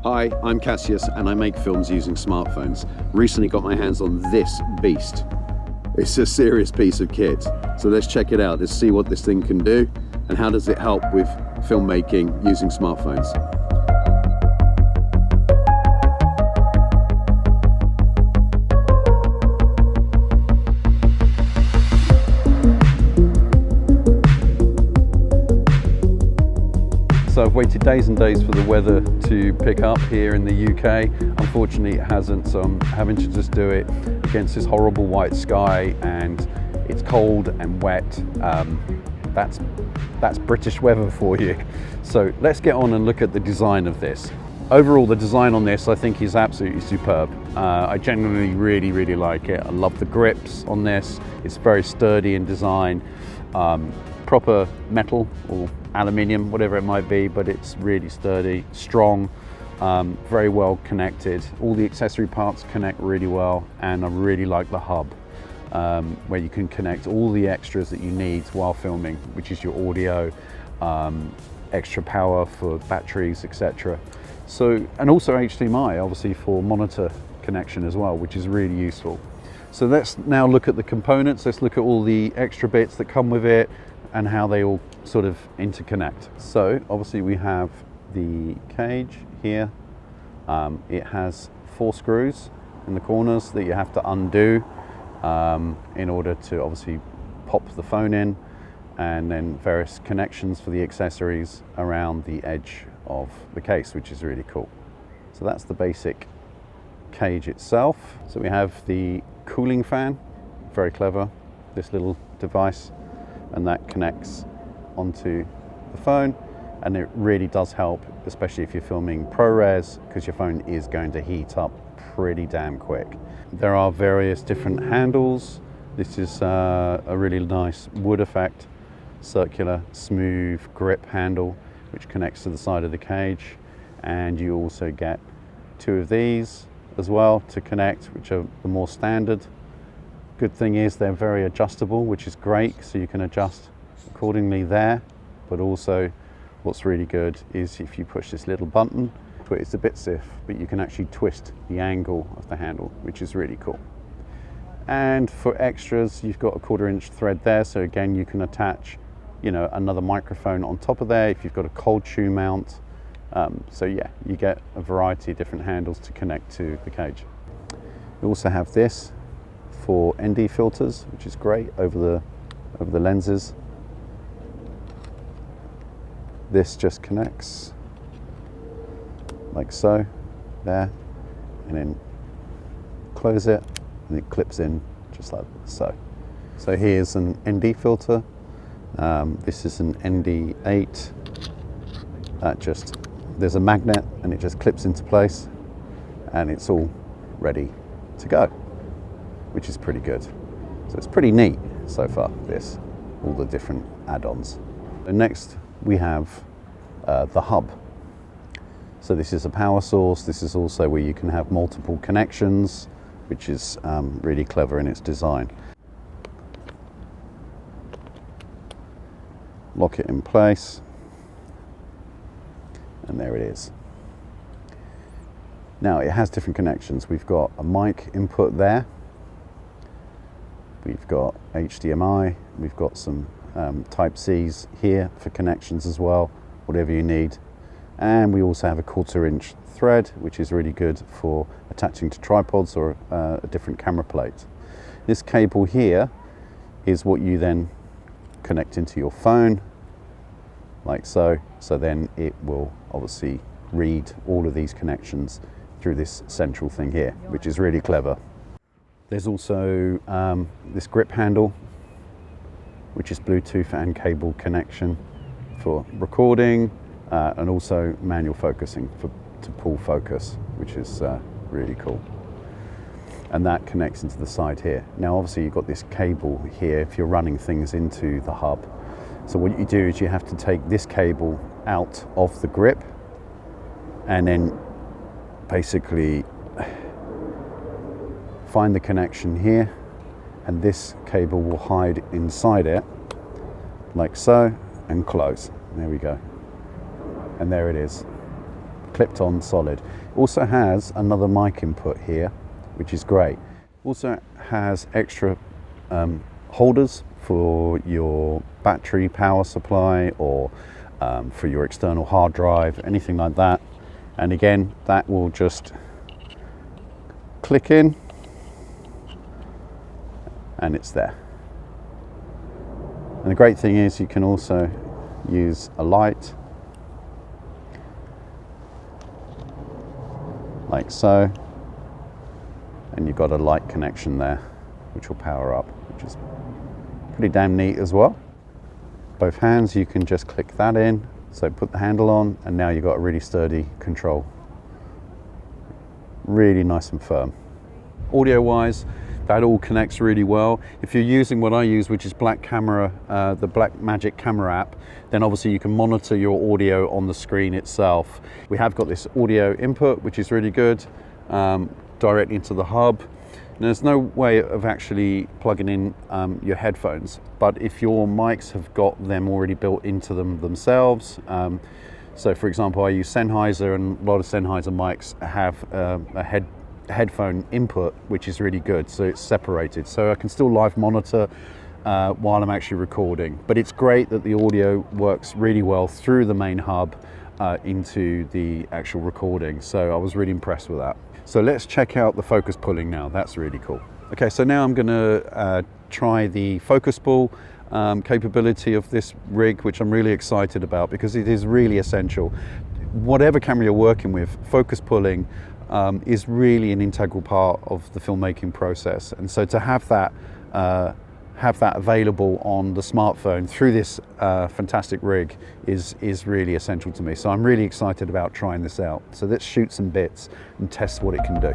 Hi, I'm Cassius and I make films using smartphones. Recently got my hands on this beast. It's a serious piece of kit. So let's check it out. Let's see what this thing can do and how does it help with filmmaking using smartphones. So I've waited days and days for the weather to pick up here in the UK. Unfortunately it hasn't, so I'm having to just do it against this horrible white sky, and it's cold and wet. That's British weather for you. So let's get on and look at the design of this. Overall, the design on this I think is absolutely superb. I genuinely really like it. I love the grips on this. It's very sturdy in design. Proper metal or aluminium, whatever it might be, but it's really sturdy, strong, very well connected. All the accessory parts connect really well, and I really like the hub where you can connect all the extras that you need while filming, which is your audio, extra power for batteries, etc. So, and also HDMI obviously for monitor connection as well, which is really useful. So let's now look at the components. Let's look at all the extra bits that come with it and how they all sort of interconnect. So obviously we have the cage here. It has 4 screws in the corners that you have to undo in order to obviously pop the phone in, and then various connections for the accessories around the edge of the case, which is really cool. So that's the basic cage itself. So we have the cooling fan, very clever, this little device, and that connects onto the phone, and it really does help, especially if you're filming ProRes, because your phone is going to heat up pretty damn quick. There are various different handles. This is a really nice wood effect, circular, smooth grip handle, which connects to the side of the cage, and you also get 2 of these as well to connect, which are the more standard. Good thing is they're very adjustable, which is great, so you can adjust accordingly there. But also what's really good is if you push this little button, it's a bit stiff, but you can actually twist the angle of the handle, which is really cool. And for extras, you've got a 1/4 inch thread there, so again you can attach, you know, another microphone on top of there if you've got a cold shoe mount. So yeah, you get a variety of different handles to connect to the cage. You also have this for ND filters, which is great over the lenses. This just connects like so, there, and then close it, and it clips in just like so. So here's an ND filter. This is an ND8. There's a magnet, and it just clips into place, and it's all ready to go, which is pretty good. So it's pretty neat so far, all the different add-ons. And next we have the hub. So this is a power source. This is also where you can have multiple connections, which is really clever in its design. Lock it in place, and there it is. Now it has different connections. We've got a mic input there. We've got HDMI. We've got some Type-Cs here for connections as well, whatever you need. And we also have a 1/4 inch thread, which is really good for attaching to tripods or a different camera plate. This cable here is what you then connect into your phone, like so. So then it will obviously read all of these connections through this central thing here, which is really clever. There's also this grip handle, which is Bluetooth and cable connection for recording, and also manual focusing to pull focus, which is really cool. And that connects into the side here. Now obviously you've got this cable here if you're running things into the hub. So what you do is you have to take this cable out of the grip, and then basically find the connection here, and this cable will hide inside it like so, and close. There we go. And there it is. clipped on solid. Also has another mic input here, which is great. Also has extra holders for your battery power supply, or for your external hard drive, anything like that. And again, that will just click in and it's there. And the great thing is you can also use a light like so, and you've got a light connection there which will power up, which is pretty damn neat as well. Both hands, you can just click that in, so put the handle on, and now you've got a really sturdy control. Really nice and firm. Audio wise, that all connects really well. If you're using what I use, which is the Blackmagic camera app, then obviously you can monitor your audio on the screen itself. We have got this audio input, which is really good, directly into the hub. And there's no way of actually plugging in your headphones, but if your mics have got them already built into them themselves, so for example, I use Sennheiser, and a lot of Sennheiser mics have a headphone input, which is really good, so it's separated, so I can still live monitor while I'm actually recording. But it's great that the audio works really well through the main hub into the actual recording, so I was really impressed with that. So let's check out the focus pulling now. That's really cool. Okay, so now I'm going to try the focus pull capability of this rig, which I'm really excited about because it is really essential. Whatever camera you're working with, focus pulling is really an integral part of the filmmaking process. And so to have that available on the smartphone through this fantastic rig is really essential to me. So I'm really excited about trying this out. So let's shoot some bits and test what it can do.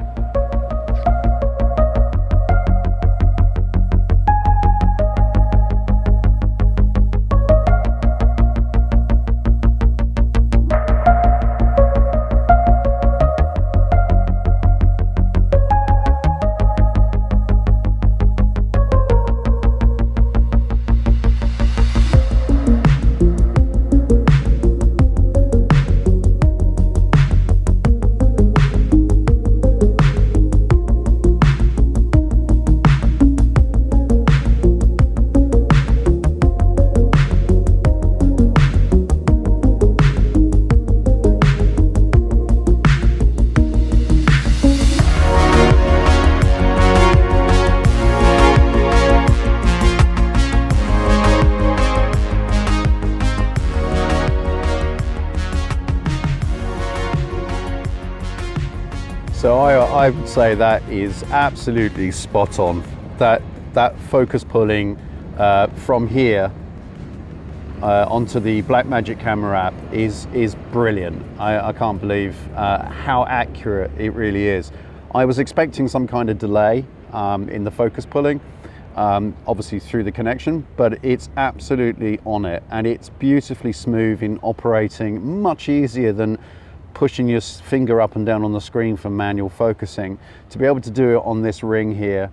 So I would say that is absolutely spot on. That focus pulling from here onto the Blackmagic camera app is brilliant. I can't believe how accurate it really is. I was expecting some kind of delay in the focus pulling, obviously through the connection, but it's absolutely on it, and it's beautifully smooth in operating, much easier than pushing your finger up and down on the screen for manual focusing. To be able to do it on this ring here,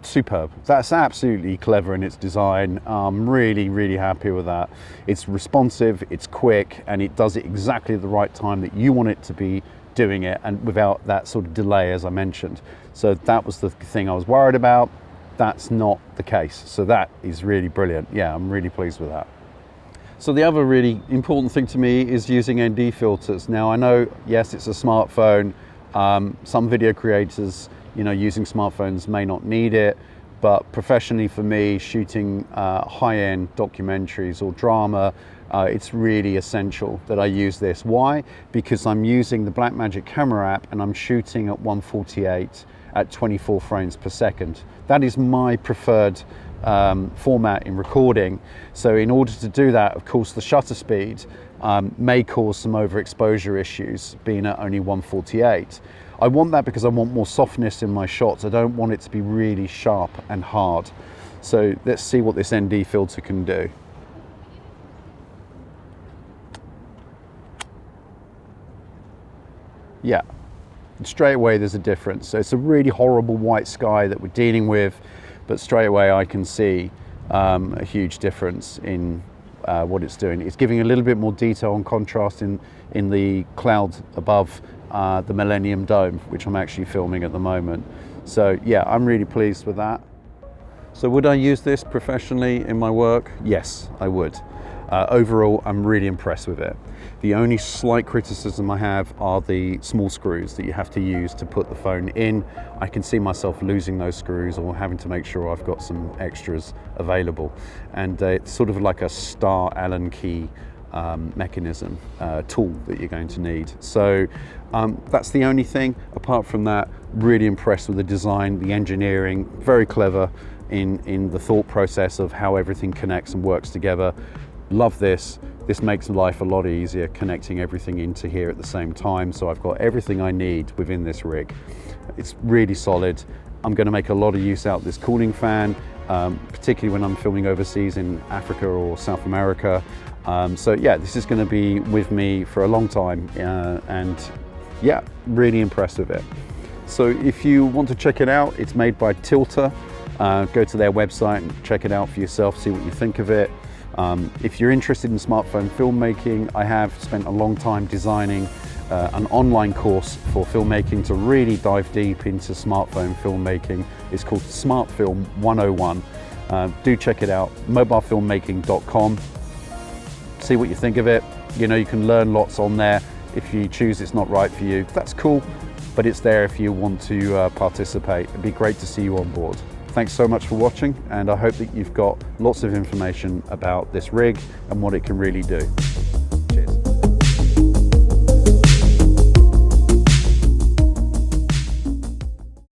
superb. That's absolutely clever in its design. I'm really happy with that. It's responsive, it's quick, and it does it exactly at the right time that you want it to be doing it, and without that sort of delay, as I mentioned. So that was the thing I was worried about. That's not the case. So that is really brilliant. Yeah, I'm really pleased with that. So the other really important thing to me is using ND filters. Now I know, yes, it's a smartphone. Some video creators, using smartphones may not need it, but professionally for me, shooting high-end documentaries or drama, it's really essential that I use this. Why? Because I'm using the Blackmagic camera app and I'm shooting at 148 at 24 frames per second. That is my preferred format in recording. So in order to do that, of course, the shutter speed may cause some overexposure issues, being at only 148. I want that because I want more softness in my shots. I don't want it to be really sharp and hard. So let's see what this ND filter can do. Yeah, straight away there's a difference. So it's a really horrible white sky that we're dealing with, but straight away I can see a huge difference in what it's doing. It's giving a little bit more detail and contrast in the cloud above the Millennium Dome, which I'm actually filming at the moment. So yeah, I'm really pleased with that. So would I use this professionally in my work? Yes, I would. Overall, I'm really impressed with it. The only slight criticism I have are the small screws that you have to use to put the phone in. I can see myself losing those screws or having to make sure I've got some extras available. And it's sort of like a star Allen key mechanism, tool that you're going to need. So that's the only thing. Apart from that, really impressed with the design, the engineering, very clever in the thought process of how everything connects and works together. Love this. This makes life a lot easier, connecting everything into here at the same time. So I've got everything I need within this rig. It's really solid. I'm going to make a lot of use out of this cooling fan, particularly when I'm filming overseas in Africa or South America. So yeah, this is going to be with me for a long time, and yeah, really impressed with it. So if you want to check it out, it's made by Tilta. Go to their website and check it out for yourself, see what you think of it. If you're interested in smartphone filmmaking, I have spent a long time designing an online course for filmmaking to really dive deep into smartphone filmmaking. It's called Smart Film 101. Do check it out, mobilefilmmaking.com. See what you think of it. You know, you can learn lots on there. If you choose it's not right for you, that's cool, but it's there if you want to participate. It'd be great to see you on board. Thanks so much for watching, and I hope that you've got lots of information about this rig and what it can really do.